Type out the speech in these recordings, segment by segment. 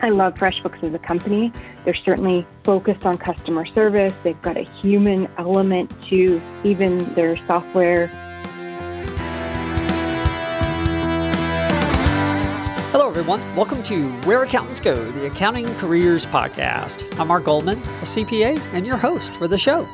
I love FreshBooks as a company. They're certainly focused on customer service. They've got a human element to even their software. Hello, everyone. Welcome to Where Accountants Go, the Accounting Careers Podcast. I'm Mark Goldman, a CPA, and your host for the show.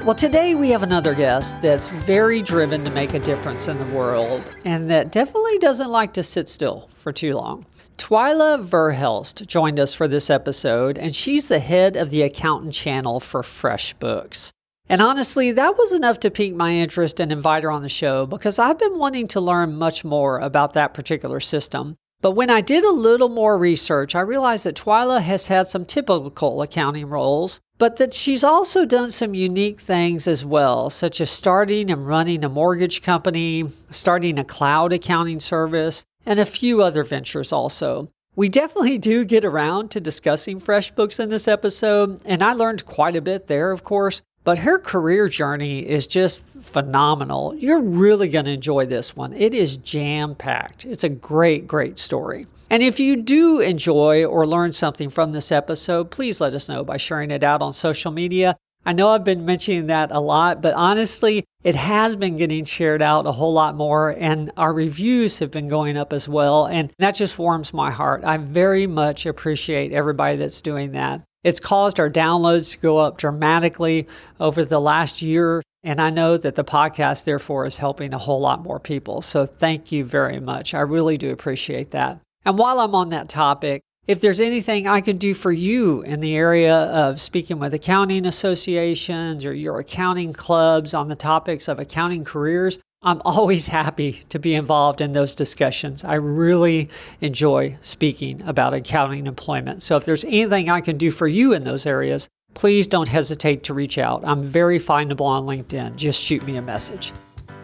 Well, today we have another guest that's very driven to make a difference in the world and that definitely doesn't like to sit still for too long. Twyla Verhelst joined us for this episode, and she's the head of the accountant channel for FreshBooks. And honestly, that was enough to pique my interest and invite her on the show because I've been wanting to learn much more about that particular system. But when I did a little more research, I realized that Twyla has had some typical accounting roles, but that she's also done some unique things as well, such as starting and running a mortgage company, starting a cloud accounting service, and a few other ventures also. We definitely do get around to discussing FreshBooks in this episode, and I learned quite a bit there, of course. But her career journey is just phenomenal. You're really going to enjoy this one. It is jam-packed. It's a great, great story. And if you do enjoy or learn something from this episode, please let us know by sharing it out on social media. I know I've been mentioning that a lot, but honestly, it has been getting shared out a whole lot more, and our reviews have been going up as well, and that just warms my heart. I very much appreciate everybody that's doing that. It's caused our downloads to go up dramatically over the last year, and I know that the podcast, therefore, is helping a whole lot more people. So thank you very much. I really do appreciate that. And while I'm on that topic, if there's anything I can do for you in the area of speaking with accounting associations or your accounting clubs on the topics of accounting careers, I'm always happy to be involved in those discussions. I really enjoy speaking about accounting employment. So if there's anything I can do for you in those areas, please don't hesitate to reach out. I'm very findable on LinkedIn. Just shoot me a message.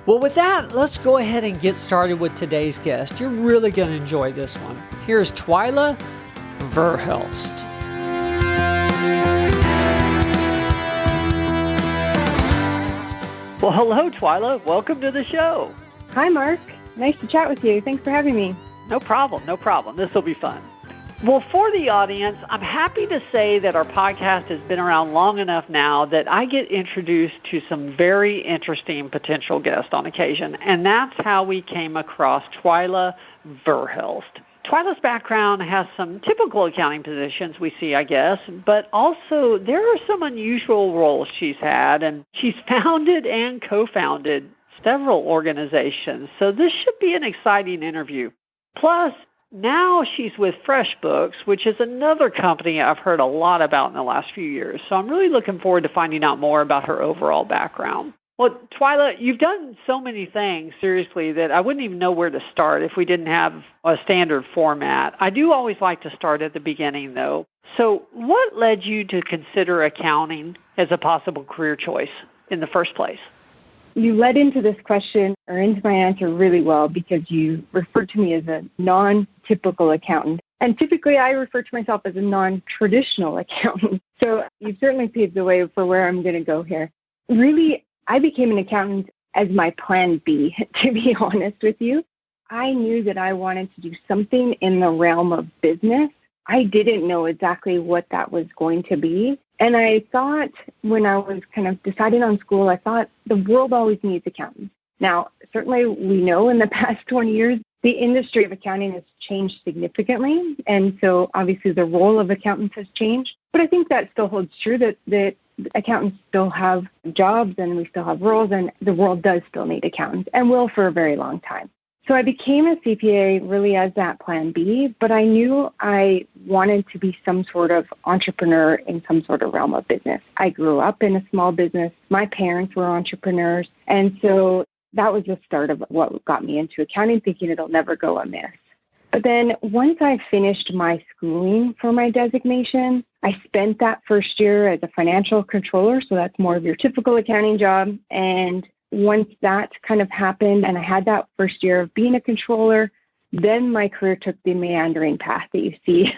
Well, with that, let's go ahead and get started with today's guest. You're really going to enjoy this one. Here's Twyla Verhelst. Well, hello, Twyla. Welcome to the show. Hi, Mark. Nice to chat with you. Thanks for having me. No problem. This will be fun. Well, for the audience, I'm happy to say that our podcast has been around long enough now that I get introduced to some very interesting potential guests on occasion, and that's how we came across Twyla Verhelst. Twyla's background has some typical accounting positions we see, I guess, but also there are some unusual roles she's had, and she's founded and co-founded several organizations, so this should be an exciting interview. Plus, now she's with FreshBooks, which is another company I've heard a lot about in the last few years, so I'm really looking forward to finding out more about her overall background. Well, Twyla, you've done so many things, seriously, that I wouldn't even know where to start if we didn't have a standard format. I do always like to start at the beginning, though. So what led you to consider accounting as a possible career choice in the first place? You led into this question or into my answer really well because you referred to me as a non-typical accountant. And typically I refer to myself as a non-traditional accountant. So you've certainly paved the way for where I'm going to go here. Really, I became an accountant as my plan B, to be honest with you. I knew that I wanted to do something in the realm of business. I didn't know exactly what that was going to be. And I thought when I was kind of deciding on school, I thought the world always needs accountants. Now, certainly we know in the past 20 years, the industry of accounting has changed significantly. And so obviously the role of accountants has changed. But I think that still holds true that accountants still have jobs and we still have roles, and the world does still need accountants and will for a very long time. So I became a CPA really as that plan B, but I knew I wanted to be some sort of entrepreneur in some sort of realm of business. I grew up in a small business. My parents were entrepreneurs. And so that was the start of what got me into accounting, thinking it'll never go amiss. But then once I finished my schooling for my designation, I spent that first year as a financial controller. So that's more of your typical accounting job. And once that kind of happened and I had that first year of being a controller, then my career took the meandering path that you see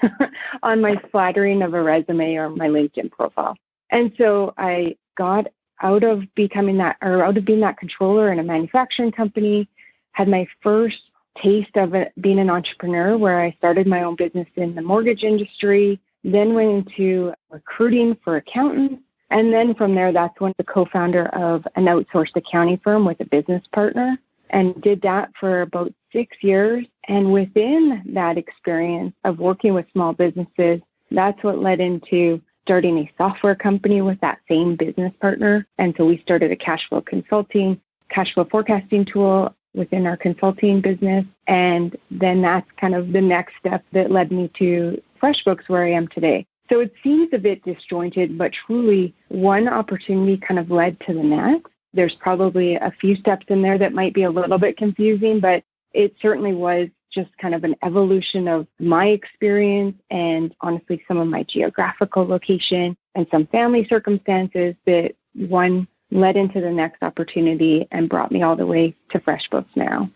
on my flattering of a resume or my LinkedIn profile. And so I got out of being that controller in a manufacturing company, had my first taste of being an entrepreneur where I started my own business in the mortgage industry, then went into recruiting for accountants. And then from there, that's when the co-founder of an outsourced accounting firm with a business partner, and did that for about 6 years. And within that experience of working with small businesses, that's what led into starting a software company with that same business partner. And so we started a cash flow forecasting tool within our consulting business. And then that's kind of the next step that led me to FreshBooks, where I am today. So it seems a bit disjointed, but truly one opportunity kind of led to the next. There's probably a few steps in there that might be a little bit confusing, but it certainly was just kind of an evolution of my experience and honestly some of my geographical location and some family circumstances that one led into the next opportunity and brought me all the way to FreshBooks now.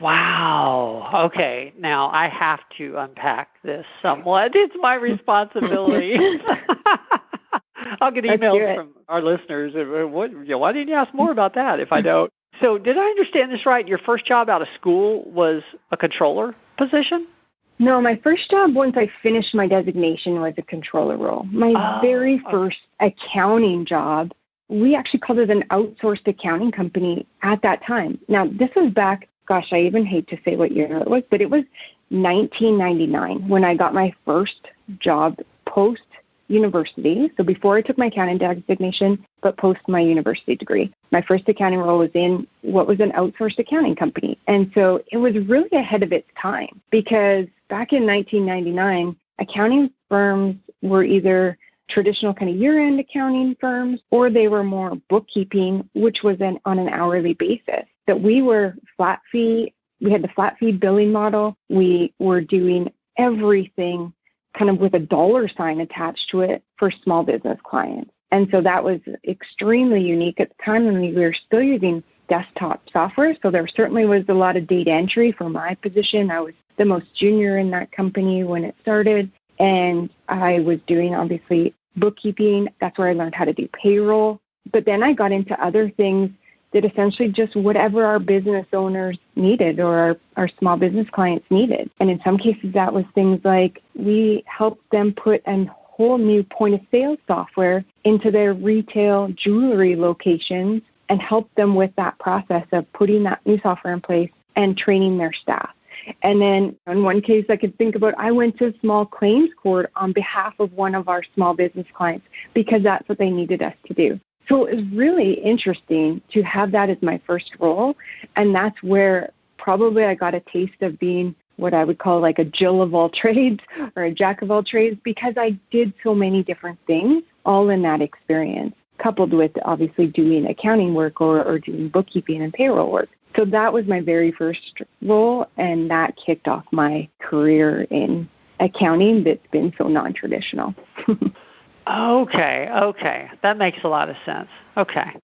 Wow. Okay. Now I have to unpack this somewhat. It's my responsibility. I'll get emails from our listeners. Why didn't you ask more about that if I don't? So did I understand this right? Your first job out of school was a controller position? No, my first job once I finished my designation was a controller role. My very first accounting job, we actually called it an outsourced accounting company at that time. Now, this was back, gosh, I even hate to say what year it was, but it was 1999 when I got my first job post-university. So before I took my accounting designation, but post my university degree. My first accounting role was in what was an outsourced accounting company. And so it was really ahead of its time because back in 1999, accounting firms were either traditional kind of year-end accounting firms or they were more bookkeeping, which was on an hourly basis. That we were flat fee. We had the flat fee billing model. We were doing everything kind of with a dollar sign attached to it for small business clients. And so that was extremely unique at the time, and we were still using desktop software. So there certainly was a lot of data entry for my position. I was the most junior in that company when it started, and I was doing, obviously, bookkeeping. That's where I learned how to do payroll. But then I got into other things that essentially just whatever our business owners needed or our small business clients needed. And in some cases, that was things like we helped them put a whole new point of sale software into their retail jewelry locations and help them with that process of putting that new software in place and training their staff. And then in one case I could think about, I went to small claims court on behalf of one of our small business clients because that's what they needed us to do. So it was really interesting to have that as my first role. And that's where probably I got a taste of being what I would call like a Jill of all trades or a jack of all trades because I did so many different things all in that experience, coupled with obviously doing accounting work or doing bookkeeping and payroll work. So that was my very first role, and that kicked off my career in accounting that's been so non-traditional. Okay. That makes a lot of sense. Okay.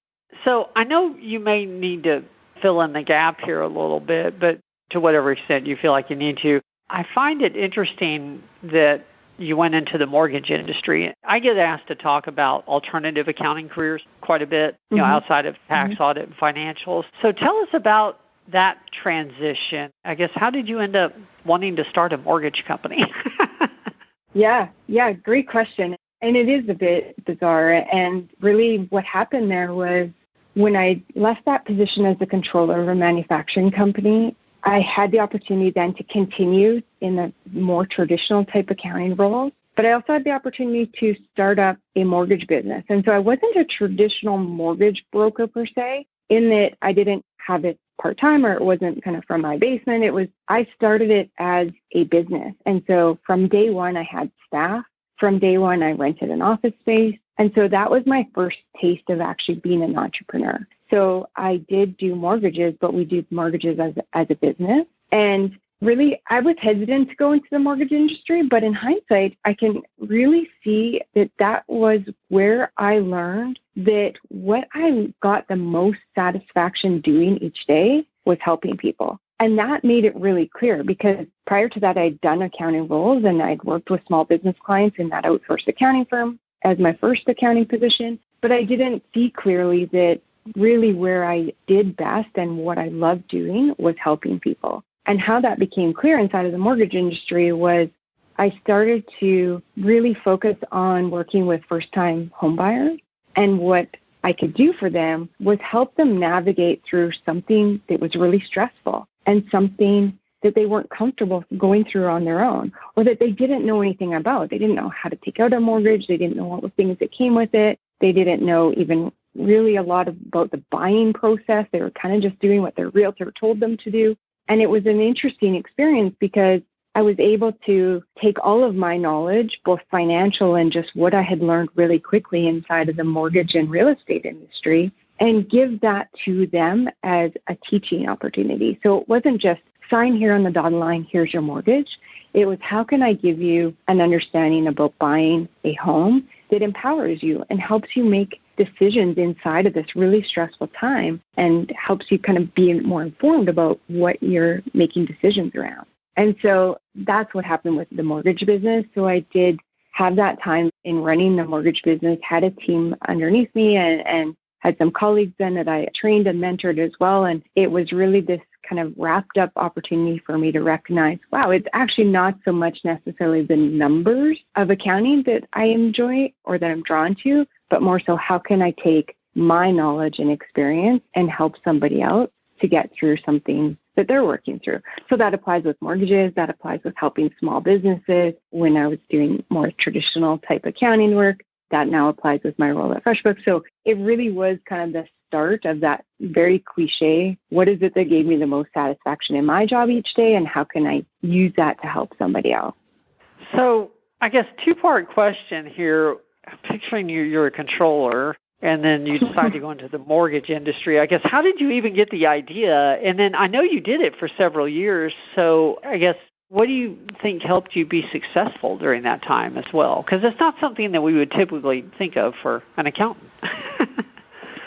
So I know you may need to fill in the gap here a little bit, but to whatever extent you feel like you need to. I find it interesting that you went into the mortgage industry. I get asked to talk about alternative accounting careers quite a bit, outside of tax audit and financials. So tell us about that transition. I guess, how did you end up wanting to start a mortgage company? Yeah, great question. And it is a bit bizarre. And really what happened there was when I left that position as the controller of a manufacturing company, I had the opportunity then to continue in the more traditional type accounting roles, but I also had the opportunity to start up a mortgage business. And so I wasn't a traditional mortgage broker per se, in that I didn't have it part-time or it wasn't kind of from my basement. I started it as a business. And so from day one, I had staff. From day one, I rented an office space. And so that was my first taste of actually being an entrepreneur. So I did do mortgages, but we do mortgages as a business. And really, I was hesitant to go into the mortgage industry, but in hindsight, I can really see that was where I learned that what I got the most satisfaction doing each day was helping people. And that made it really clear because prior to that, I'd done accounting roles and I'd worked with small business clients in that outsourced accounting firm as my first accounting position. But I didn't see clearly that really where I did best and what I loved doing was helping people. And how that became clear inside of the mortgage industry was I started to really focus on working with first-time homebuyers, and what I could do for them was help them navigate through something that was really stressful and something that they weren't comfortable going through on their own, or that they didn't know anything about. They didn't know how to take out a mortgage. They didn't know all the things that came with it. They didn't know even really a lot about the buying process. They were kind of just doing what their realtor told them to do. And it was an interesting experience because I was able to take all of my knowledge, both financial and just what I had learned really quickly inside of the mortgage and real estate industry, and give that to them as a teaching opportunity. So it wasn't just sign here on the dotted line, here's your mortgage. It was, how can I give you an understanding about buying a home that empowers you and helps you make decisions inside of this really stressful time and helps you kind of be more informed about what you're making decisions around. And so that's what happened with the mortgage business. So I did have that time in running the mortgage business, had a team underneath me and had some colleagues then that I trained and mentored as well. And it was really this kind of wrapped up opportunity for me to recognize, wow, it's actually not so much necessarily the numbers of accounting that I enjoy or that I'm drawn to, but more so how can I take my knowledge and experience and help somebody else to get through something that they're working through. So that applies with mortgages, that applies with helping small businesses when I was doing more traditional type accounting work. That now applies with my role at FreshBooks. So it really was kind of the start of that very cliche, what is it that gave me the most satisfaction in my job each day, and how can I use that to help somebody else? So I guess two-part question here. Picturing you're a controller, and then you decide to go into the mortgage industry. I guess, how did you even get the idea? And then I know you did it for several years, so I guess, what do you think helped you be successful during that time as well? Because it's not something that we would typically think of for an accountant.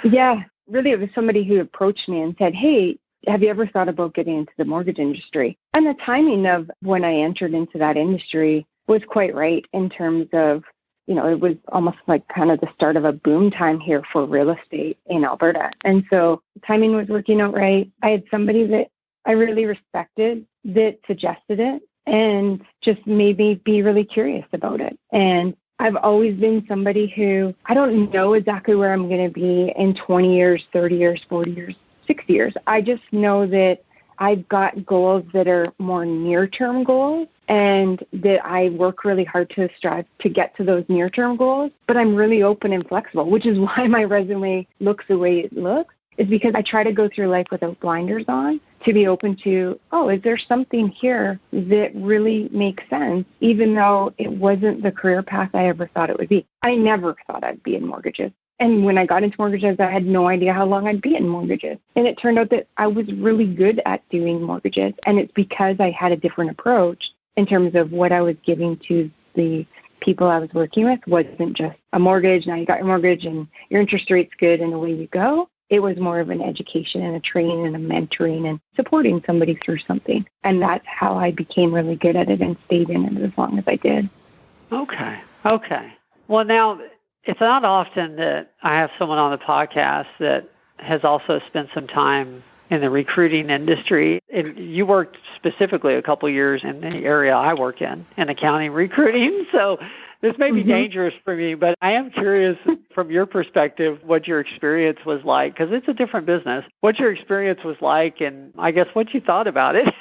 Yeah, really it was somebody who approached me and said, hey, have you ever thought about getting into the mortgage industry? And the timing of when I entered into that industry was quite right in terms of, it was almost like kind of the start of a boom time here for real estate in Alberta. And so timing was working out right. I had somebody that I really respected that suggested it and just made me be really curious about it. And I've always been somebody who, I don't know exactly where I'm going to be in 20 years, 30 years, 40 years, 60 years. I just know that I've got goals that are more near-term goals and that I work really hard to strive to get to those near-term goals. But I'm really open and flexible, which is why my resume looks the way it looks, is because I try to go through life without blinders on, to be open to, is there something here that really makes sense, even though it wasn't the career path I ever thought it would be. I never thought I'd be in mortgages. And when I got into mortgages, I had no idea how long I'd be in mortgages. And it turned out that I was really good at doing mortgages. And it's because I had a different approach in terms of what I was giving to the people I was working with. Wasn't just a mortgage, now you got your mortgage and your interest rate's good and away you go. It was more of an education and a training and a mentoring and supporting somebody through something. And that's how I became really good at it and stayed in it as long as I did. Okay. Well, now, it's not often that I have someone on the podcast that has also spent some time in the recruiting industry. And you worked specifically a couple of years in the area I work in accounting recruiting. So this may be dangerous for me, but I am curious from your perspective what your experience was like, because it's a different business, what your experience was like, and I guess what you thought about it.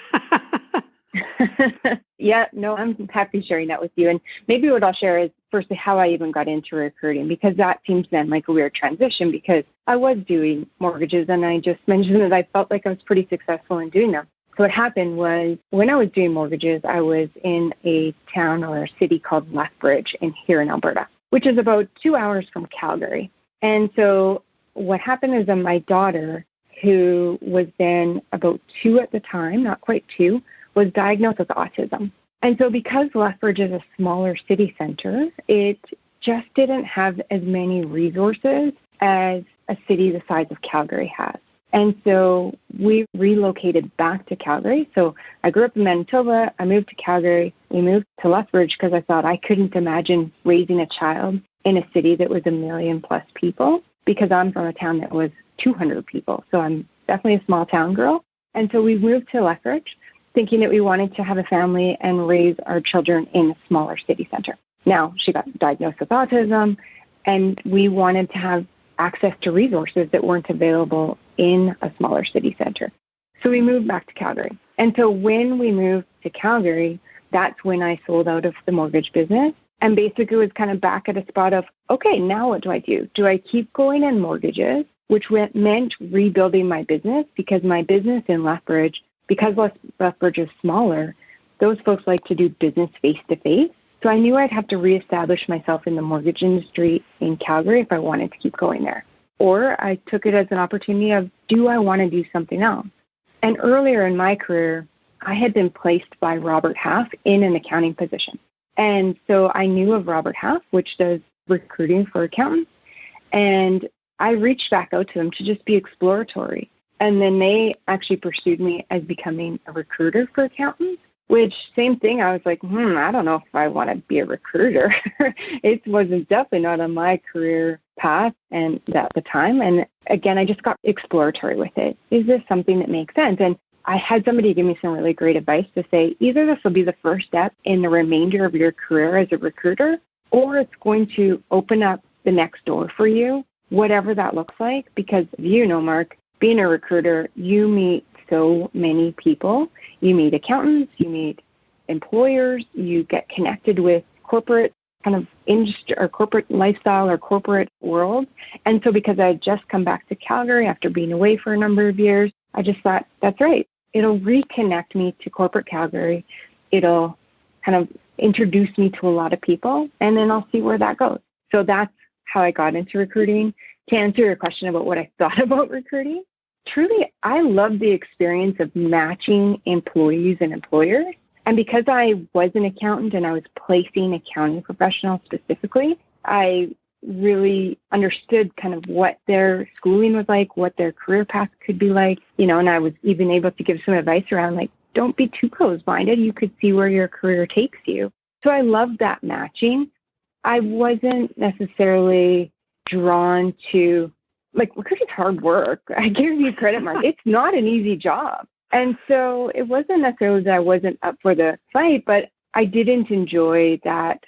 Yeah, no, I'm happy sharing that with you. And maybe what I'll share is firstly how I even got into recruiting, because that seems then like a weird transition, because I was doing mortgages and I just mentioned that I felt like I was pretty successful in doing them. So what happened was when I was doing mortgages, I was in a town or a city called Lethbridge here in Alberta, which is about 2 hours from Calgary. And so what happened is that my daughter, who was then about 2 at the time, not quite 2, was diagnosed with autism. And so because Lethbridge is a smaller city center, it just didn't have as many resources as a city the size of Calgary has. And so we relocated back to Calgary. So I grew up in Manitoba. I moved to Calgary. We moved to Lethbridge because I thought I couldn't imagine raising a child in a city that was 1 million plus people, because I'm from a town that was 200 people. So I'm definitely a small town girl. And so we moved to Lethbridge. thinking that we wanted to have a family and raise our children in a smaller city center. Now, she got diagnosed with autism, and we wanted to have access to resources that weren't available in a smaller city center. So we moved back to Calgary. And so when we moved to Calgary, that's when I sold out of the mortgage business and basically was kind of back at a spot of, okay, now what do I do? Do I keep going in mortgages, which meant rebuilding my business because my business in Lethbridge, because Lethbridge is smaller, those folks like to do business face-to-face. So I knew I'd have to reestablish myself in the mortgage industry in Calgary if I wanted to keep going there. Or I took it as an opportunity of, do I want to do something else? And earlier in my career, I had been placed by Robert Half in an accounting position. And so I knew of Robert Half, which does recruiting for accountants. And I reached back out to them to just be exploratory. And then they actually pursued me as becoming a recruiter for accountants. Which, same thing, I was like, I don't know if I want to be a recruiter. It wasn't definitely not on my career path and at the time. And again, I just got exploratory with it. Is this something that makes sense? And I had somebody give me some really great advice to say, either this will be the first step in the remainder of your career as a recruiter, or it's going to open up the next door for you, whatever that looks like. Because Mark, being a recruiter, you meet so many people. You meet accountants, you meet employers, you get connected with corporate kind of industry or corporate lifestyle or corporate world. And so because I had just come back to Calgary after being away for a number of years, I just thought, that's right. It'll reconnect me to corporate Calgary. It'll kind of introduce me to a lot of people, and then I'll see where that goes. So that's how I got into recruiting. To answer your question about what I thought about recruiting, truly, I love the experience of matching employees and employers. And because I was an accountant and I was placing accounting professionals specifically, I really understood kind of what their schooling was like, what their career path could be like, and I was even able to give some advice around, like, don't be too closed-minded. You could see where your career takes you. So I loved that matching. I wasn't necessarily drawn to, recruiting's hard work. I give you credit, Mark. It's not an easy job. And so it wasn't necessarily that I wasn't up for the fight, but I didn't enjoy that,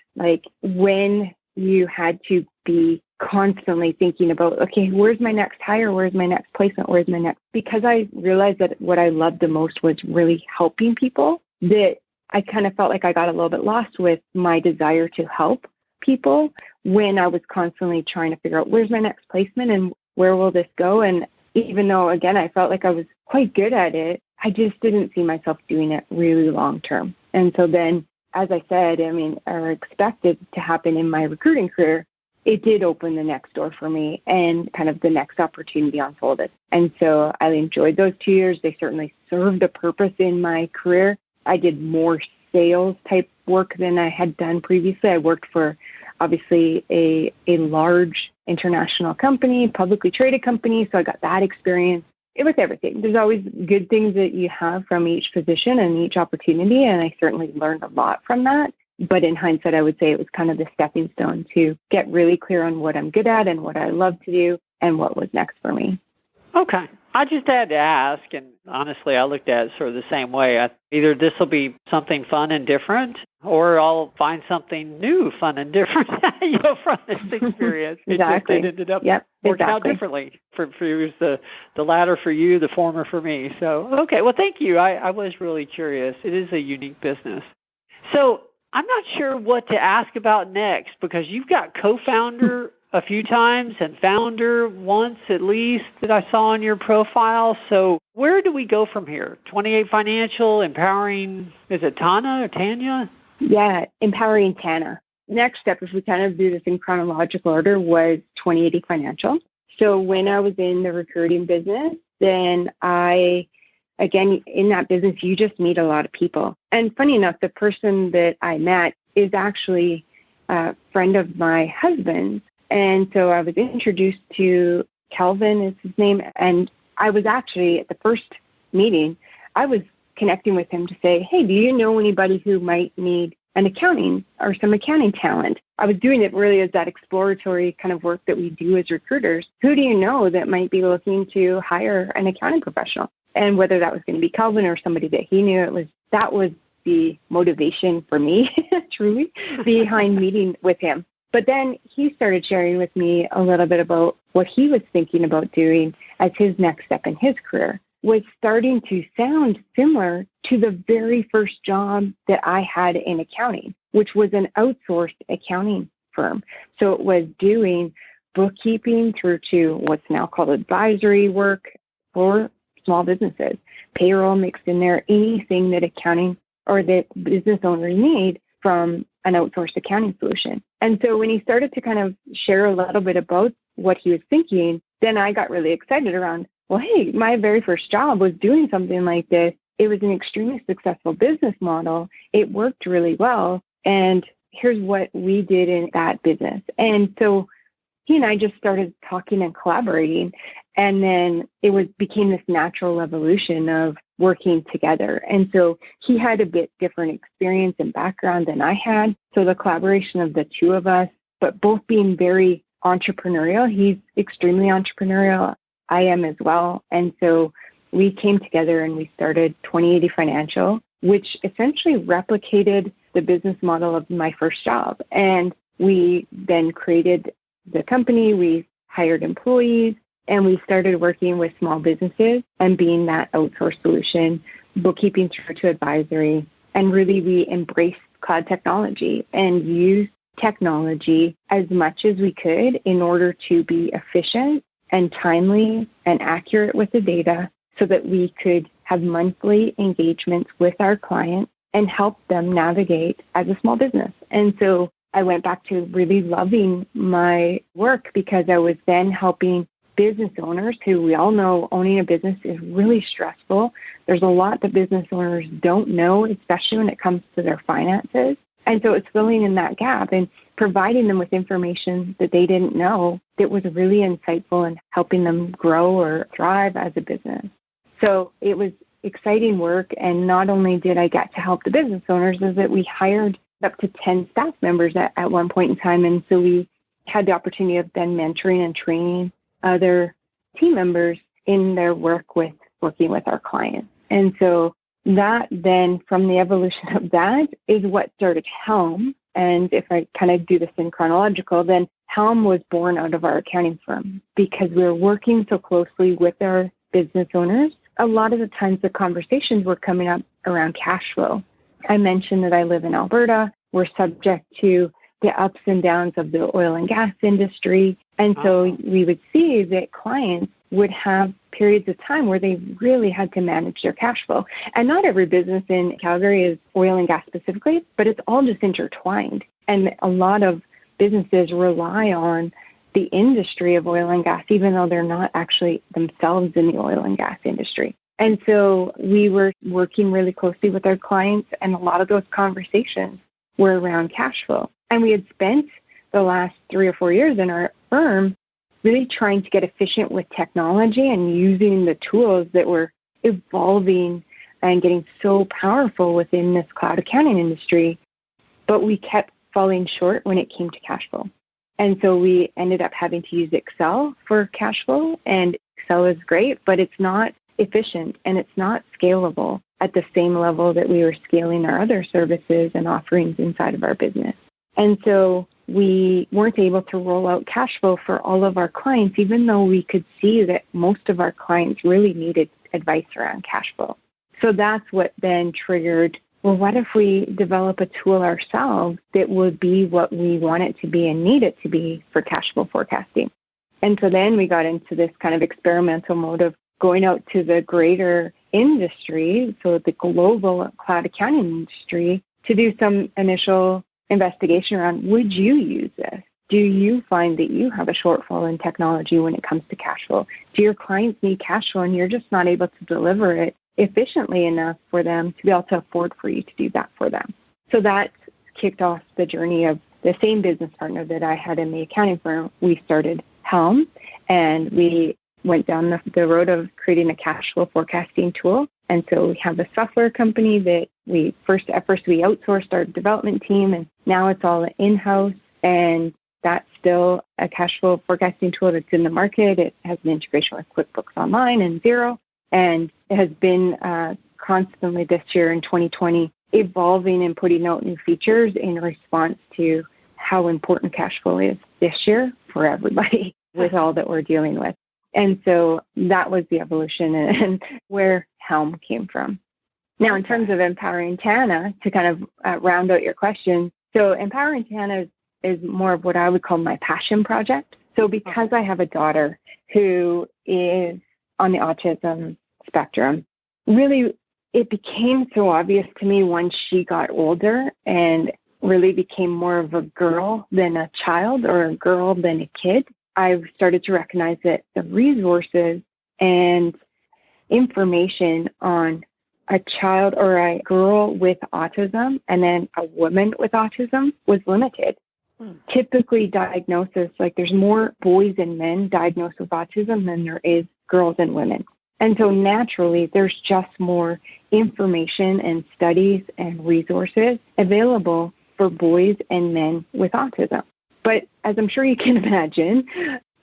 when you had to be constantly thinking about, okay, where's my next hire? Where's my next placement? Where's my next? Because I realized that what I loved the most was really helping people, that I kind of felt like I got a little bit lost with my desire to help people when I was constantly trying to figure out where's my next placement and where will this go? And even though, again, I felt like I was quite good at it, I just didn't see myself doing it really long term. And so then, as I said, or expected to happen in my recruiting career, it did open the next door for me and kind of the next opportunity unfolded. And so I enjoyed those 2 years. They certainly served a purpose in my career. I did more sales type work than I had done previously. I worked for, obviously, a large international company, publicly traded company, so I got that experience. It was everything. There's always good things that you have from each position and each opportunity, and I certainly learned a lot from that. But in hindsight, I would say it was kind of the stepping stone to get really clear on what I'm good at and what I love to do and what was next for me. Okay. I just had to ask, and honestly, I looked at it sort of the same way. Either this will be something fun and different, or I'll find something new, fun and different from this experience. Exactly. It ended up working out differently. For you, the latter for you, the former for me. So, okay. Well, thank you. I was really curious. It is a unique business. So I'm not sure what to ask about next, because you've got co-founder a few times and founder once at least that I saw on your profile. So where do we go from here? 28 Financial, empowering, is it Tana or Tanya? Yeah, empowering Tana. Next step, if we kind of do this in chronological order, was 2080 Financial. So when I was in the recruiting business, then again, in that business, you just meet a lot of people. And funny enough, the person that I met is actually a friend of my husband's. And so I was introduced to Kelvin, is his name. And I was actually, at the first meeting, I was connecting with him to say, hey, do you know anybody who might need an accounting or some accounting talent? I was doing it really as that exploratory kind of work that we do as recruiters. Who do you know that might be looking to hire an accounting professional? And whether that was going to be Calvin or somebody that he knew, that was the motivation for me, truly, behind meeting with him. But then he started sharing with me a little bit about what he was thinking about doing as his next step in his career, was starting to sound similar to the very first job that I had in accounting, which was an outsourced accounting firm. So it was doing bookkeeping through to what's now called advisory work for small businesses, payroll mixed in there, anything that accounting or that business owners need from an outsourced accounting solution. And so when he started to kind of share a little bit about what he was thinking, then I got really excited around, well, hey, my very first job was doing something like this. It was an extremely successful business model. It worked really well. And here's what we did in that business. And so he and I just started talking and collaborating. And then it became this natural evolution of working together. And so he had a bit different experience and background than I had. So the collaboration of the two of us, but both being very entrepreneurial. He's extremely entrepreneurial. I am as well. And so we came together and we started 2080 Financial, which essentially replicated the business model of my first job. And we then created the company, we hired employees, and we started working with small businesses and being that outsourced solution, bookkeeping through to advisory. And really we embraced cloud technology and used technology as much as we could in order to be efficient and timely and accurate with the data so that we could have monthly engagements with our clients and help them navigate as a small business. And so I went back to really loving my work because I was then helping business owners who we all know owning a business is really stressful. There's a lot that business owners don't know, especially when it comes to their finances. And so it's filling in that gap and providing them with information that they didn't know that was really insightful and helping them grow or thrive as a business. So it was exciting work. And not only did I get to help the business owners, is that we hired up to 10 staff members at one point in time. And so we had the opportunity of then mentoring and training other team members in their work with working with our clients. And so that then, from the evolution of that, is what started Helm. And if I kind of do this in chronological, then Helm was born out of our accounting firm because we were working so closely with our business owners. A lot of the times the conversations were coming up around cash flow. I mentioned that I live in Alberta. We're subject to the ups and downs of the oil and gas industry. And so we would see that clients would have periods of time where they really had to manage their cash flow. And not every business in Calgary is oil and gas specifically, but it's all just intertwined. And a lot of businesses rely on the industry of oil and gas, even though they're not actually themselves in the oil and gas industry. And so we were working really closely with our clients, and a lot of those conversations were around cash flow. And we had spent the last 3 or 4 years in our firm really trying to get efficient with technology and using the tools that were evolving and getting so powerful within this cloud accounting industry. But we kept falling short when it came to cash flow. And so we ended up having to use Excel for cash flow. And Excel is great, but it's not efficient and it's not scalable at the same level that we were scaling our other services and offerings inside of our business. And so we weren't able to roll out cash flow for all of our clients, even though we could see that most of our clients really needed advice around cash flow. So that's what then triggered, well, what if we develop a tool ourselves that would be what we want it to be and need it to be for cash flow forecasting? And so then we got into this kind of experimental mode of going out to the greater industry, so the global cloud accounting industry, to do some initial investigation around, would you use this? Do you find that you have a shortfall in technology when it comes to cash flow? Do your clients need cash flow and you're just not able to deliver it efficiently enough for them to be able to afford for you to do that for them? So that kicked off the journey of the same business partner that I had in the accounting firm. We started Helm, and we went down the road of creating a cash flow forecasting tool. And so we have a software company that we at first we outsourced our development team, and now it's all in-house, and that's still a cash flow forecasting tool that's in the market. It has an integration with QuickBooks Online and Xero. and has been constantly this year in 2020 evolving and putting out new features in response to how important cash flow is this year for everybody with all that we're dealing with. And so that was the evolution and where Helm came from. Now, in terms of Empowering Tana, to kind of round out your question, so Empowering Tana is more of what I would call my passion project. So because I have a daughter who is on the autism spectrum, really it became so obvious to me once she got older and really became more of a girl than a child or a girl than a kid. I've started to recognize that the resources and information on a child or a girl with autism and then a woman with autism was limited. Typically diagnosis, like there's more boys and men diagnosed with autism than there is girls and women. And so naturally, there's just more information and studies and resources available for boys and men with autism. But as I'm sure you can imagine,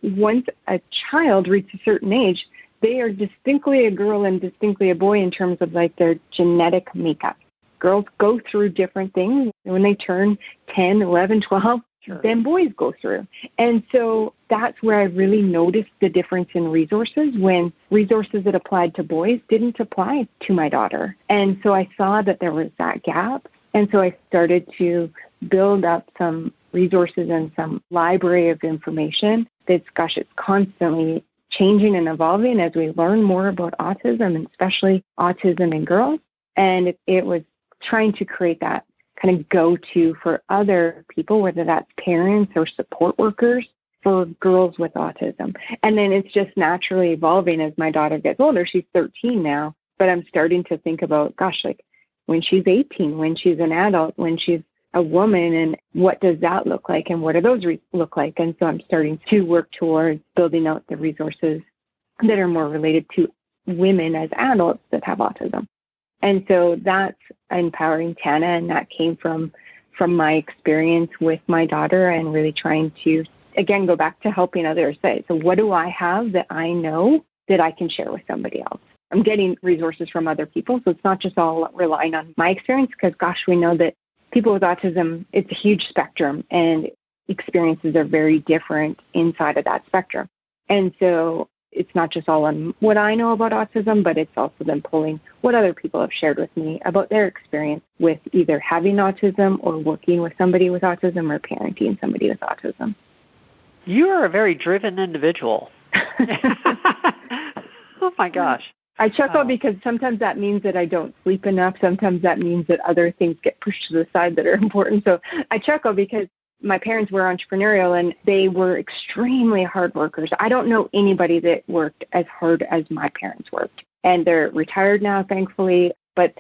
once a child reaches a certain age, they are distinctly a girl and distinctly a boy in terms of like their genetic makeup. Girls go through different things when they turn 10, 11, 12. Sure. Then boys go through. And so that's where I really noticed the difference in resources when resources that applied to boys didn't apply to my daughter. And so I saw that there was that gap. And so I started to build up some resources and some library of information that's, it's constantly changing and evolving as we learn more about autism, and especially autism in girls. And it was trying to create that kind of go-to for other people, whether that's parents or support workers for girls with autism. And then it's just naturally evolving as my daughter gets older. She's 13 now, but I'm starting to think about, like when she's 18, when she's an adult, when she's a woman, and what does that look like, and what do those look like? And so I'm starting to work towards building out the resources that are more related to women as adults that have autism. And so that's Empowering Tana, and that came from my experience with my daughter and really trying to, again, go back to helping others. So what do I have that I know that I can share with somebody else? I'm getting resources from other people, so it's not just all relying on my experience, because, we know that people with autism, it's a huge spectrum, and experiences are very different inside of that spectrum. And so it's not just all on what I know about autism, but it's also then pulling what other people have shared with me about their experience with either having autism or working with somebody with autism or parenting somebody with autism. You are a very driven individual. Oh, my gosh. I chuckle because sometimes that means that I don't sleep enough. Sometimes that means that other things get pushed to the side that are important. So I chuckle because my parents were entrepreneurial and they were extremely hard workers. I don't know anybody that worked as hard as my parents worked. And they're retired now, thankfully, but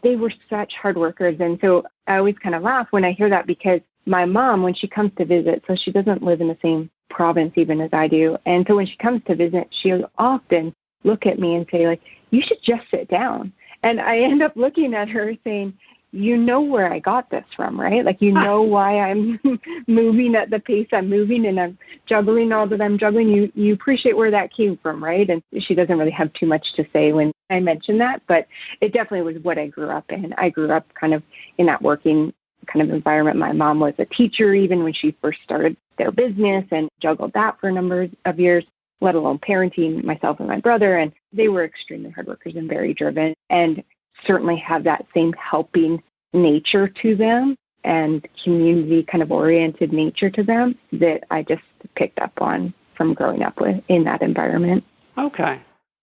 they were such hard workers. And so I always kind of laugh when I hear that, because my mom, when she comes to visit, so she doesn't live in the same province even as I do. And so when she comes to visit, she'll often look at me and say, like, you should just sit down. And I end up looking at her saying, you know where I got this from, right? Like, you know why I'm moving at the pace I'm moving and I'm juggling all that I'm juggling. You appreciate where that came from, right? And she doesn't really have too much to say when I mention that, but it definitely was what I grew up in. I grew up kind of in that working kind of environment. My mom was a teacher even when she first started their business and juggled that for a number of years, let alone parenting myself and my brother. And they were extremely hard workers and very driven, and certainly have that same helping nature to them and community kind of oriented nature to them that I just picked up on from growing up with in that environment. Okay.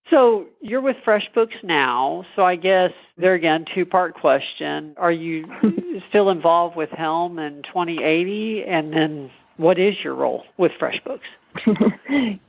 So you're with FreshBooks now. So I guess there again, two-part question. Are you still involved with Helm and 2080? And then what is your role with FreshBooks?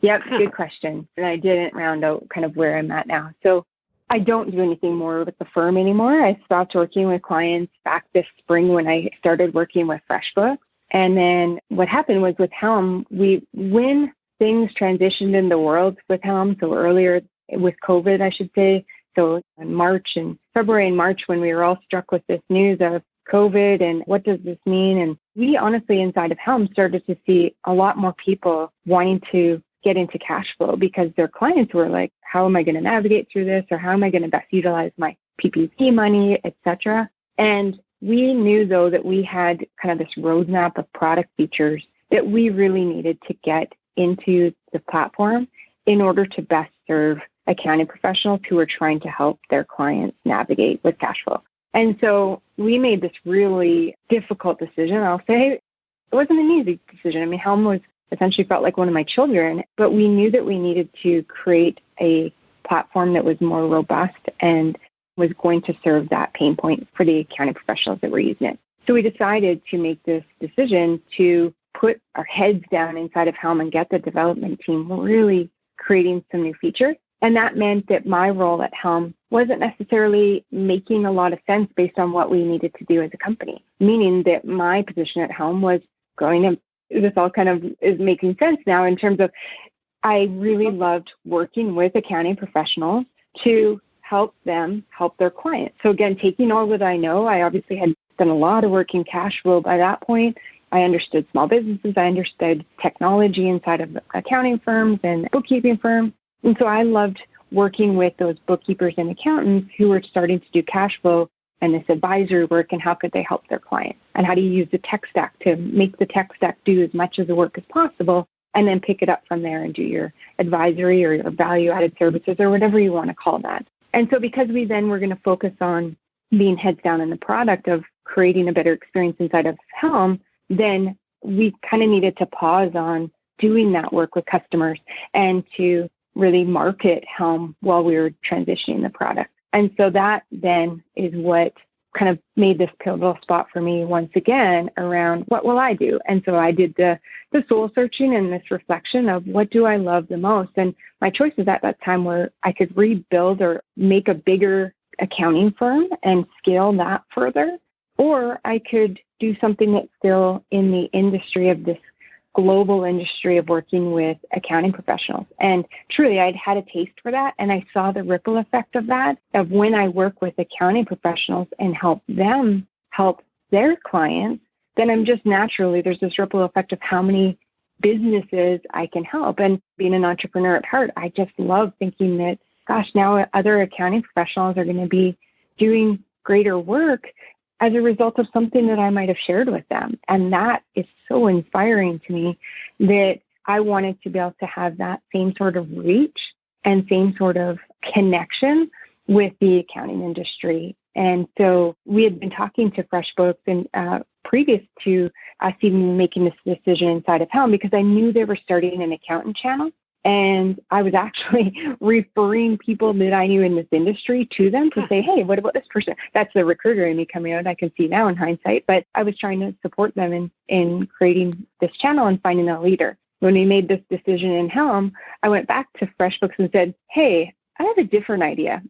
Yep, good question. And I didn't round out kind of where I'm at now. So I don't do anything more with the firm anymore. I stopped working with clients back this spring when I started working with FreshBooks. And then what happened was with Helm, when things transitioned in the world with Helm, so earlier with COVID, I should say, so in February and March, when we were all struck with this news of COVID and what does this mean? And we honestly inside of Helm started to see a lot more people wanting to get into cash flow because their clients were like, how am I going to navigate through this? Or how am I going to best utilize my PPP money, etc. And we knew, though, that we had kind of this roadmap of product features that we really needed to get into the platform in order to best serve accounting professionals who are trying to help their clients navigate with cash flow. And so we made this really difficult decision, I'll say. It wasn't an easy decision. I mean, Helm was essentially felt like one of my children, but we knew that we needed to create a platform that was more robust and was going to serve that pain point for the accounting professionals that were using it. So we decided to make this decision to put our heads down inside of Helm and get the development team really creating some new features. And that meant that my role at Helm wasn't necessarily making a lot of sense based on what we needed to do as a company, meaning that my position at Helm was going to, this all kind of is making sense now in terms of I really loved working with accounting professionals to help them help their clients. So again, taking all that I know, I obviously had done a lot of work in cash flow by that point. I understood small businesses. I understood technology inside of accounting firms and bookkeeping firms. And so I loved working with those bookkeepers and accountants who were starting to do cash flow and this advisory work, and how could they help their clients? And how do you use the tech stack to make the tech stack do as much of the work as possible, and then pick it up from there and do your advisory or your value-added services or whatever you want to call that. And so because we then were going to focus on being heads down in the product of creating a better experience inside of Helm, then we kind of needed to pause on doing that work with customers and to really market Helm while we were transitioning the product. And so that then is what kind of made this pivotal spot for me once again around what will I do? And so I did the soul searching and this reflection of what do I love the most? And my choices at that time were I could rebuild or make a bigger accounting firm and scale that further, or I could do something that's still in the industry of this global industry of working with accounting professionals. And truly, I'd had a taste for that, and I saw the ripple effect of that, of when I work with accounting professionals and help them help their clients, then I'm just naturally, there's this ripple effect of how many businesses I can help. And being an entrepreneur at heart, I just love thinking that, gosh, now other accounting professionals are going to be doing greater work as a result of something that I might have shared with them. And that is so inspiring to me that I wanted to be able to have that same sort of reach and same sort of connection with the accounting industry. And so we had been talking to FreshBooks and previous to us even making this decision inside of Helm, because I knew they were starting an accountant channel. And I was actually referring people that I knew in this industry to them to say, hey, what about this person? That's the recruiter in me coming out. I can see now in hindsight, but I was trying to support them in creating this channel and finding a leader. When we made this decision in Helm, I went back to FreshBooks and said, hey, I have a different idea.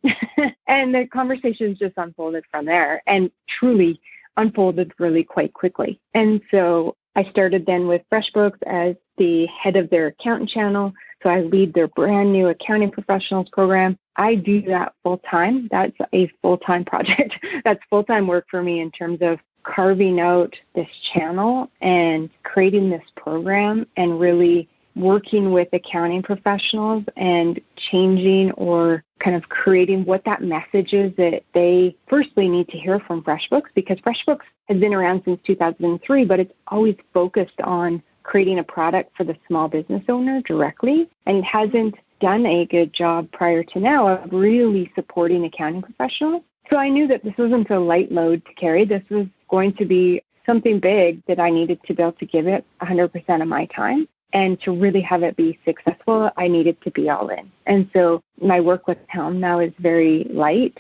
And the conversations just unfolded from there and truly unfolded really quite quickly. And so I started then with FreshBooks as the head of their accountant channel. So I lead their brand new accounting professionals program. I do that full time. That's a full-time project. That's full-time work for me in terms of carving out this channel and creating this program and really working with accounting professionals and changing or kind of creating what that message is that they firstly need to hear from FreshBooks, because FreshBooks has been around since 2003, but it's always focused on creating a product for the small business owner directly, and it hasn't done a good job prior to now of really supporting accounting professionals. So I knew that this wasn't a light load to carry. This was going to be something big that I needed to be able to give it 100% of my time. And to really have it be successful, I needed to be all in. And so my work with Helm now is very light.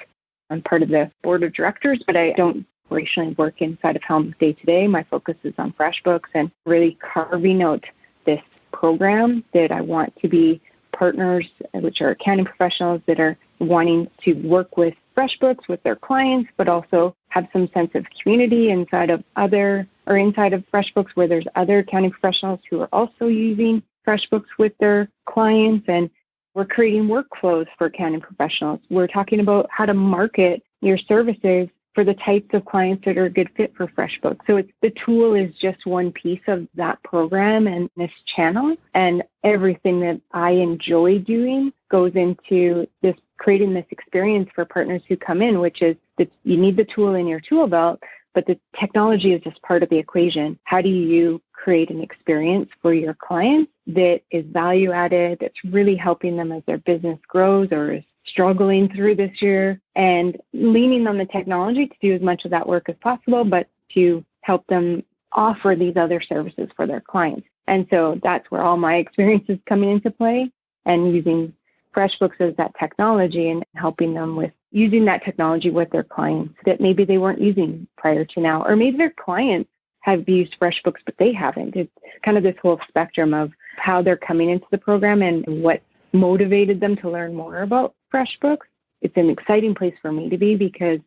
I'm part of the board of directors, but I don't operationally work inside of Helm day to day. My focus is on FreshBooks and really carving out this program that I want to be partners, which are accounting professionals that are wanting to work with FreshBooks with their clients, but also have some sense of community inside of FreshBooks where there's other accounting professionals who are also using FreshBooks with their clients. And we're creating workflows for accounting professionals. We're talking about how to market your services for the types of clients that are a good fit for FreshBooks. So the tool is just one piece of that program and this channel, and everything that I enjoy doing goes into this, creating this experience for partners who come in, which is that you need the tool in your tool belt, but the technology is just part of the equation. How do you create an experience for your clients that is value added, that's really helping them as their business grows or is struggling through this year, and leaning on the technology to do as much of that work as possible, but to help them offer these other services for their clients. And so that's where all my experience is coming into play, and using FreshBooks as that technology and helping them with using that technology with their clients that maybe they weren't using prior to now, or maybe their clients have used FreshBooks, but they haven't. It's kind of this whole spectrum of how they're coming into the program and what motivated them to learn more about FreshBooks. It's an exciting place for me to be because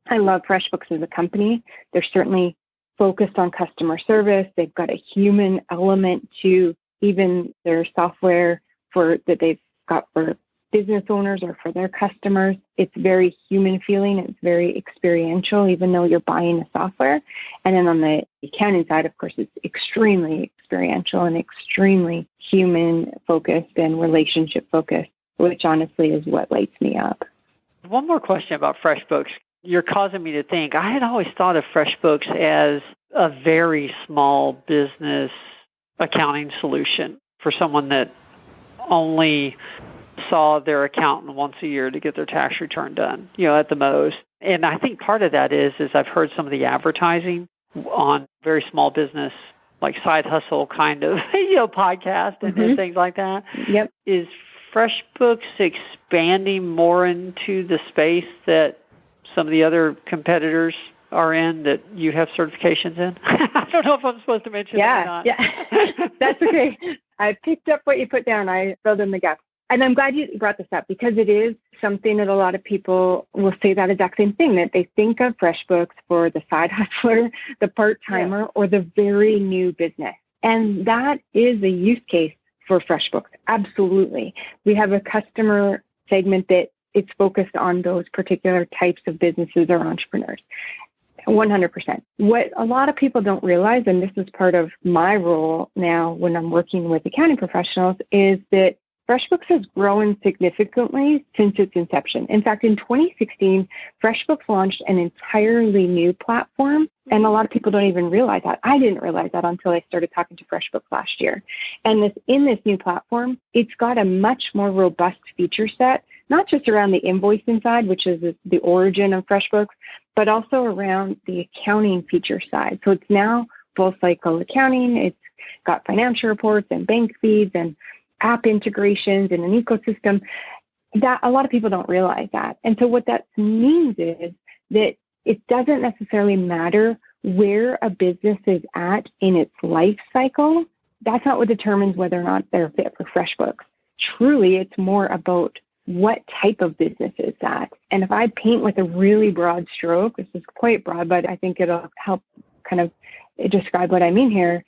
I love FreshBooks as a company. They're certainly focused on customer service. They've got a human element to even their software that they've got for business owners or for their customers. It's very human feeling. It's very experiential, even though you're buying the software. And then on the accounting side, of course, it's extremely experiential and extremely human focused and relationship focused, which honestly is what lights me up. One more question about FreshBooks. You're causing me to think. I had always thought of FreshBooks as a very small business accounting solution for someone that only saw their accountant once a year to get their tax return done, at the most. And I think part of that is I've heard some of the advertising on very small business, like side hustle kind of, podcast and things like that. Yep. Is FreshBooks expanding more into the space that some of the other competitors are in that you have certifications in? I don't know if I'm supposed to mention that or not. Yeah, that's okay. I picked up what you put down. I filled in the gaps. And I'm glad you brought this up because it is something that a lot of people will say that exact same thing, that they think of FreshBooks for the side hustler, the part-timer, or the very new business. And that is a use case for FreshBooks. Absolutely. We have a customer segment that it's focused on those particular types of businesses or entrepreneurs. 100%. What a lot of people don't realize, and this is part of my role now when I'm working with accounting professionals, is that FreshBooks has grown significantly since its inception. In fact, in 2016, FreshBooks launched an entirely new platform, and a lot of people don't even realize that. I didn't realize that until I started talking to FreshBooks last year. And in this new platform, it's got a much more robust feature set, not just around the invoicing side, which is the origin of FreshBooks, but also around the accounting feature side. So it's now full cycle accounting. It's got financial reports and bank feeds and app integrations and an ecosystem. That a lot of people don't realize that. And so what that means is that it doesn't necessarily matter where a business is at in its life cycle. That's not what determines whether or not they're fit for FreshBooks. Truly, it's more about what type of business is that. And if I paint with a really broad stroke, this is quite broad, but I think it'll help kind of describe what I mean here.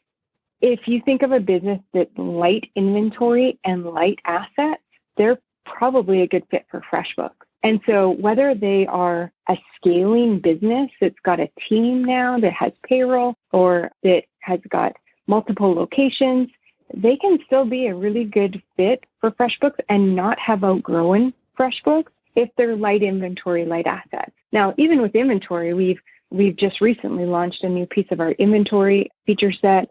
If you think of a business that's light inventory and light assets, they're probably a good fit for FreshBooks. And so whether they are a scaling business that's got a team now that has payroll or that has got multiple locations, they can still be a really good fit for FreshBooks and not have outgrown FreshBooks if they're light inventory, light assets. Now, even with inventory, we've just recently launched a new piece of our inventory feature set.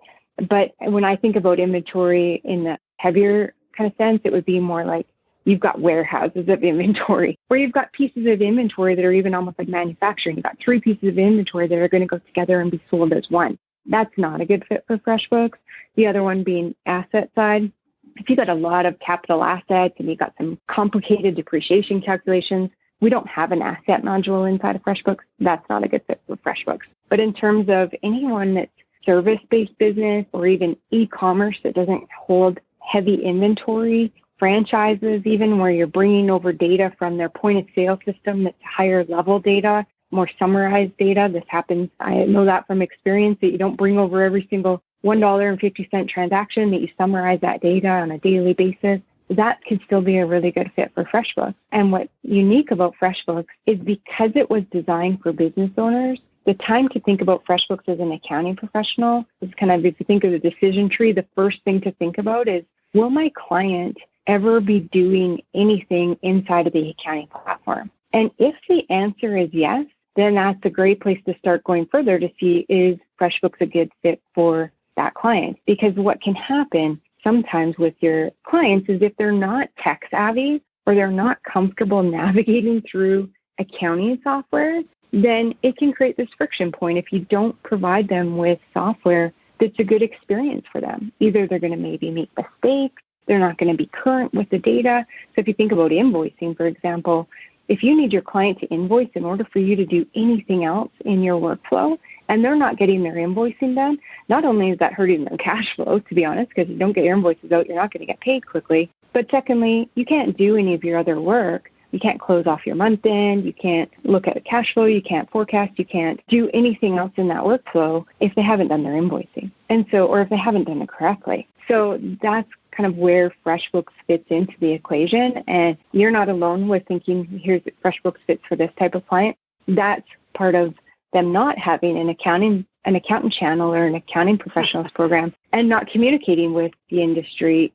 But when I think about inventory in the heavier kind of sense, it would be more like you've got warehouses of inventory, or you've got pieces of inventory that are even almost like manufacturing. You've got 3 pieces of inventory that are going to go together and be sold as one. That's not a good fit for FreshBooks. The other one being asset side. If you've got a lot of capital assets and you've got some complicated depreciation calculations, we don't have an asset module inside of FreshBooks. That's not a good fit for FreshBooks. But in terms of anyone that's service-based business or even e-commerce that doesn't hold heavy inventory, franchises even where you're bringing over data from their point-of-sale system that's higher level data, more summarized data. This happens, I know that from experience, that you don't bring over every single $1.50 transaction, that you summarize that data on a daily basis. that could still be a really good fit for FreshBooks. And what's unique about FreshBooks is because it was designed for business owners, the time to think about FreshBooks as an accounting professional is kind of, if you think of the decision tree, the first thing to think about is, will my client ever be doing anything inside of the accounting platform? And if the answer is yes, then that's a great place to start going further to see, is FreshBooks a good fit for that client? Because what can happen sometimes with your clients is if they're not tech savvy or they're not comfortable navigating through accounting software, then it can create this friction point if you don't provide them with software that's a good experience for them. Either they're going to maybe make mistakes, they're not going to be current with the data. So if you think about invoicing, for example, if you need your client to invoice in order for you to do anything else in your workflow, and they're not getting their invoicing done, not only is that hurting their cash flow, to be honest, because you don't get your invoices out, you're not going to get paid quickly. But secondly, you can't do any of your other work. You can't close off your month end. You can't look at the cash flow. You can't forecast. You can't do anything else in that workflow if they haven't done their invoicing. And so, or if they haven't done it correctly. So that's kind of where FreshBooks fits into the equation. And you're not alone with thinking, here's FreshBooks fits for this type of client. That's part of them not having an accountant channel or an accounting professionals program and not communicating with the industry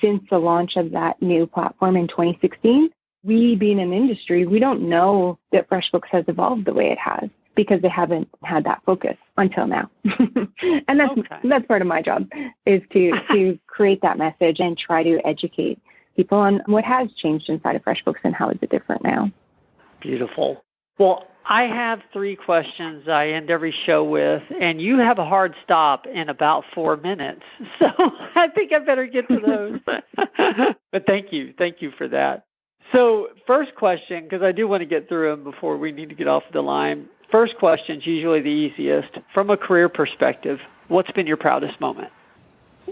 since the launch of that new platform in 2016. We, being an industry, we don't know that FreshBooks has evolved the way it has because they haven't had that focus until now. And that's part of my job, is to create that message and try to educate people on what has changed inside of FreshBooks and how is it different now. Beautiful. Well, I have 3 questions I end every show with, and you have a hard stop in about 4 minutes. So I think I better get to those. But thank you. Thank you for that. So first question, because I do want to get through them before we need to get off the line. First question is usually the easiest. From a career perspective, what's been your proudest moment?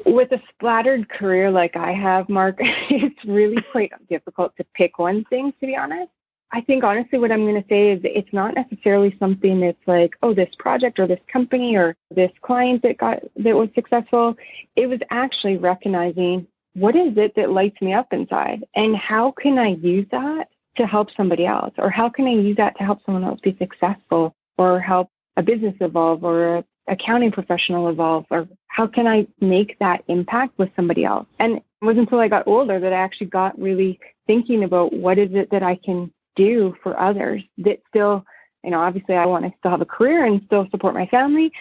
With a splattered career like I have, Mark, it's really quite difficult to pick one thing, to be honest. I think, honestly, what I'm going to say is it's not necessarily something that's like, oh, this project or this company or this client that was successful. It was actually recognizing, what is it that lights me up inside? And how can I use that to help somebody else? Or how can I use that to help someone else be successful or help a business evolve or an accounting professional evolve? Or how can I make that impact with somebody else? And it wasn't until I got older that I actually got really thinking about what is it that I can do for others that still, obviously I want to still have a career and still support my family,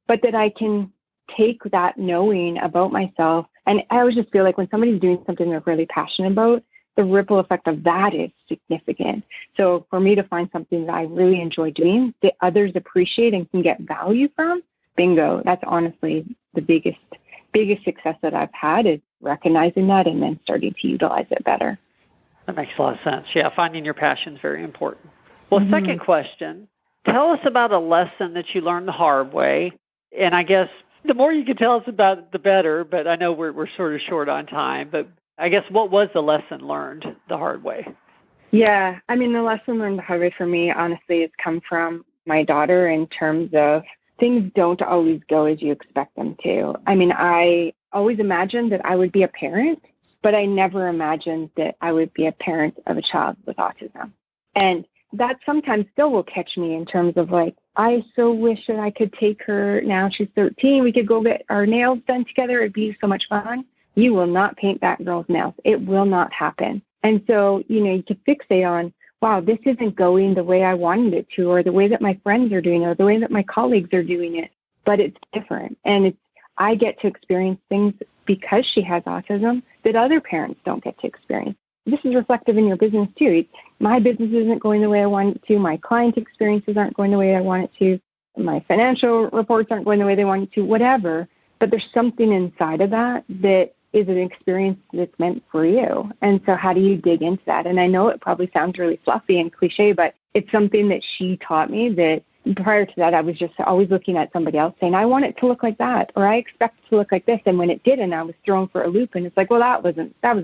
but that I can take that knowing about myself. And I always just feel like when somebody's doing something they're really passionate about, the ripple effect of that is significant. So for me to find something that I really enjoy doing, that others appreciate and can get value from, bingo, that's honestly the biggest success that I've had, is recognizing that and then starting to utilize it better. That makes a lot of sense. Yeah, finding your passion is very important. Well, Second question, tell us about a lesson that you learned the hard way. And I guess the more you can tell us about it, the better, but I know we're sort of short on time. But I guess, what was the lesson learned the hard way? Yeah, the lesson learned the hard way for me, honestly, has come from my daughter in terms of things don't always go as you expect them to. I always imagined that I would be a parent, but I never imagined that I would be a parent of a child with autism. And that sometimes still will catch me in terms of like, I so wish that I could take her, now she's 13, we could go get our nails done together. It'd be so much fun. You will not paint that girl's nails. It will not happen. And so, you could fixate on, wow, this isn't going the way I wanted it to, or the way that my friends are doing it, or the way that my colleagues are doing it. But it's different. And I get to experience things because she has autism that other parents don't get to experience. This is reflective in your business too. My business isn't going the way I want it to. My client experiences aren't going the way I want it to. My financial reports aren't going the way they want it to, whatever. But there's something inside of that is an experience that's meant for you. And so how do you dig into that? And I know it probably sounds really fluffy and cliche, but it's something that she taught me that prior to that, I was just always looking at somebody else saying, I want it to look like that, or I expect it to look like this. And when it didn't, I was thrown for a loop. And it's like, well, that was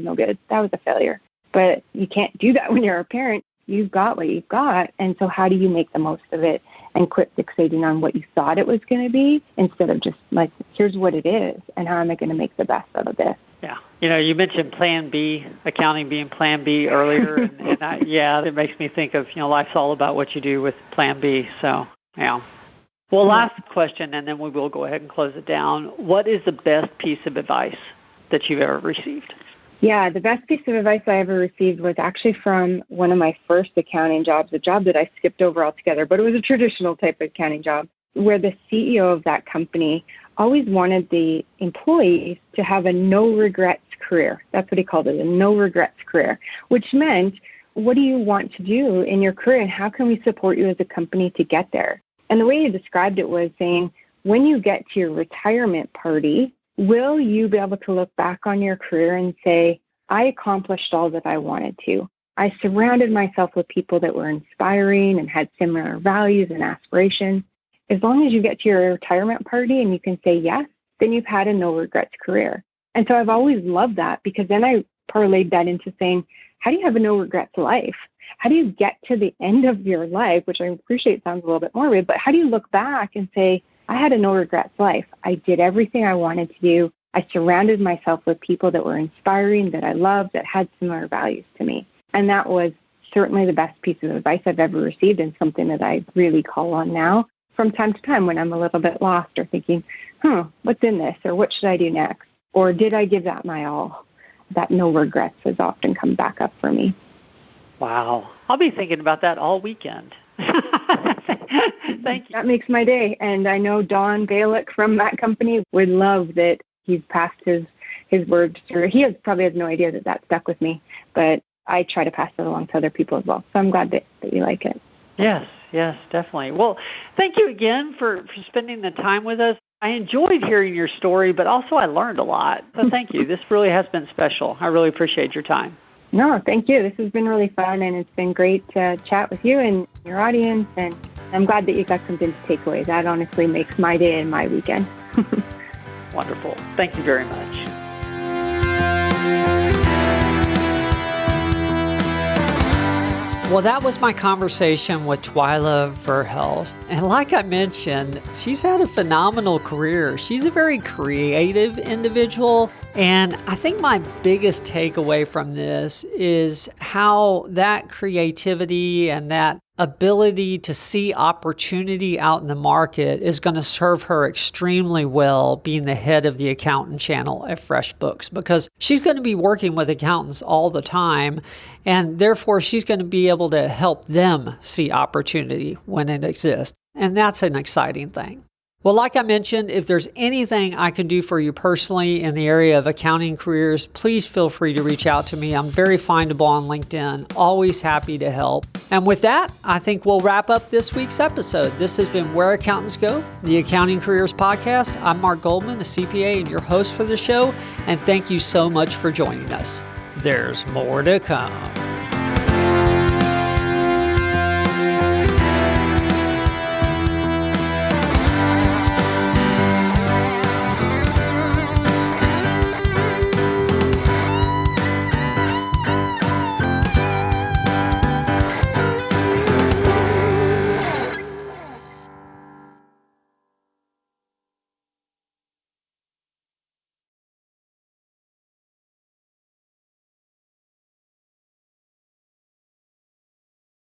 no good. That was a failure. But you can't do that when you're a parent. You've got what you've got. And so how do you make the most of it and quit fixating on what you thought it was going to be instead of just like, here's what it is and how am I going to make the best out of this? Yeah. You mentioned Plan B, accounting being Plan B earlier, and it makes me think of, life's all about what you do with Plan B. So, yeah. Well, last question, and then we will go ahead and close it down. What is the best piece of advice that you've ever received? Yeah, the best piece of advice I ever received was actually from one of my first accounting jobs, a job that I skipped over altogether, but it was a traditional type of accounting job, where the CEO of that company always wanted the employees to have a no-regrets career. That's what he called it, a no-regrets career, which meant, what do you want to do in your career, and how can we support you as a company to get there? And the way he described it was saying, when you get to your retirement party, will you be able to look back on your career and say, I accomplished all that I wanted to. I surrounded myself with people that were inspiring and had similar values and aspirations. As long as you get to your retirement party and you can say yes, then you've had a no-regrets career. And so I've always loved that, because then I parlayed that into saying, how do you have a no-regrets life? How do you get to the end of your life, which I appreciate sounds a little bit morbid, but how do you look back and say, I had a no-regrets life. I did everything I wanted to do. I surrounded myself with people that were inspiring, that I loved, that had similar values to me. And that was certainly the best piece of advice I've ever received, and something that I really call on now from time to time when I'm a little bit lost or thinking, what's in this, or what should I do next? Or did I give that my all? That no regrets has often come back up for me. Wow. I'll be thinking about that all weekend. Thank you. That makes my day. And I know Don Balick from that company would love that he's passed his words through. He probably has no idea that stuck with me, but I try to pass it along to other people as well. So I'm glad that you like it. Yes, definitely. Well, thank you again for spending the time with us. I enjoyed hearing your story, but also I learned a lot. So thank you. This really has been special. I really appreciate your time. No, thank you. This has been really fun, and it's been great to chat with you and your audience, and I'm glad that you got something to take away. That honestly makes my day and my weekend. Wonderful. Thank you very much. Well, that was my conversation with Twyla Verhelst. And like I mentioned, she's had a phenomenal career. She's a very creative individual. And I think my biggest takeaway from this is how that creativity and that ability to see opportunity out in the market is going to serve her extremely well being the head of the accountant channel at FreshBooks, because she's going to be working with accountants all the time, and therefore she's going to be able to help them see opportunity when it exists. And that's an exciting thing. Well, like I mentioned, if there's anything I can do for you personally in the area of accounting careers, please feel free to reach out to me. I'm very findable on LinkedIn, always happy to help. And with that, I think we'll wrap up this week's episode. This has been Where Accountants Go, the Accounting Careers Podcast. I'm Mark Goldman, a CPA and your host for the show, and thank you so much for joining us. There's more to come.